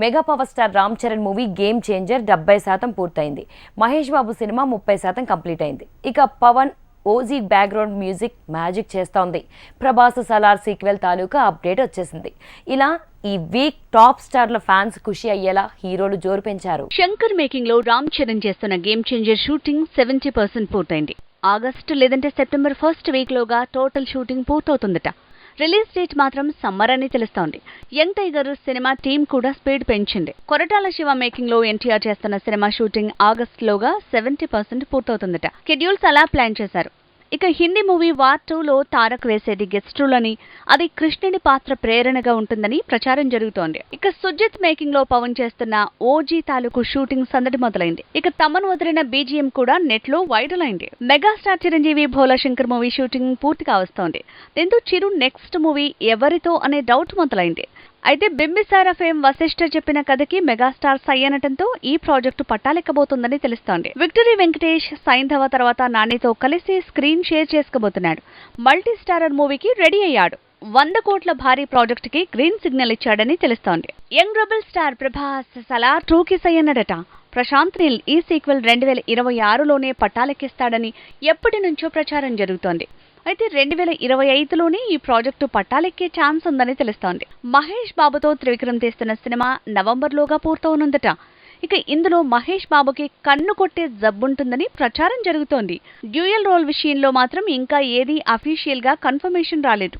Mega power star Ram Charan movie Game Changer 70% పూర్తయింది. Mahesh Babu cinema 30% complete అయింది. ఇక Pawan OG background music magic చేస్తోంది. ప్రభాస్ సలార్ సీక్వెల్ తాలూకా అప్డేట్ వచ్చేసింది. ఇలా ఈ వీక్ టాప్ స్టార్ల ఫ్యాన్స్ ఖుషి అయ్యేలా హీరోలు జోరు పెంచారు. శంకర్ మేకింగ్ లో రామ్ చరణ్ చేస్తున్న గేమ్ చేంజర్ షూటింగ్ 70% పూర్తయింది. ఆగస్టు లేదంటే సెప్టెంబర్ ఫస్ట్ వీక్ లోగా టోటల్ షూటింగ్ పూర్తవుతుందట. రిలీజ్ డేట్ మాత్రం సమ్మర్ అని తెలుస్తోంది. యంగ్ టైగర్ సినిమా టీం కూడా స్పీడ్ పెంచింది. కొరటాల శివ మేకింగ్ లో ఎన్టీఆర్ చేస్తున్న సినిమా షూటింగ్ ఆగస్టులోగా 70% పూర్తవుతుందట. షెడ్యూల్స్ అలా ప్లాన్ చేశారు. ఇక హిందీ మూవీ వార్ 2లో తారక్ వేసేది గెస్ట్ రోల్ అని, అది కృష్ణుడి పాత్ర ప్రేరణగా ఉంటుందని ప్రచారం జరుగుతోంది. ఇక సుజిత్ మేకింగ్ లో పవన్ చేస్తున్న ఓజీ తాలూకు షూటింగ్ సందడి మొదలైంది. ఇక తమన్ వదిలిన బీజిఎం కూడా నెట్ లో వైరల్ అయింది. Megastar Chiranjeevi Bhola Shankar movie shooting పూర్తిగా వస్తోంది. దీంతో చిరు నెక్స్ట్ మూవీ ఎవరితో అనే డౌట్ మొదలైంది. అయితే బింబిసార ఫేమ్ వశిష్ఠ చెప్పిన కథకి మెగాస్టార్ సై అనటంతో ఈ ప్రాజెక్టు పట్టాలెక్కబోతుందని తెలుస్తోంది. విక్టరీ వెంకటేష్ సైంధవ తర్వాత నానితో కలిసి స్క్రీన్ షేర్ చేసుకోబోతున్నాడు. మల్టీ స్టారర్ మూవీకి రెడీ అయ్యాడు. 100 కోట్ల భారీ ప్రాజెక్టుకి గ్రీన్ సిగ్నల్ ఇచ్చాడని తెలుస్తోంది. Young rebel star Prabhas Salaar 2కి సై అన్నాడట. ప్రశాంత్ నీల్ ఈ సీక్వెల్ 2026లోనే పట్టాలెక్కిస్తాడని ఎప్పటి నుంచో ప్రచారం జరుగుతోంది. అయితే 2025లోనే ఈ ప్రాజెక్టు పట్టాలెక్కే ఛాన్స్ ఉందని తెలుస్తోంది. మహేష్ బాబుతో త్రివిక్రమ్ తీస్తున్న సినిమా నవంబర్లోగా పూర్తవునుందట. ఇక ఇందులో మహేష్ బాబుకి కన్ను కొట్టే జబ్బుంటుందని ప్రచారం జరుగుతోంది. డ్యూయల్ రోల్ విషయంలో మాత్రం ఇంకా ఏదీ అఫీషియల్ గా కన్ఫర్మేషన్ రాలేదు.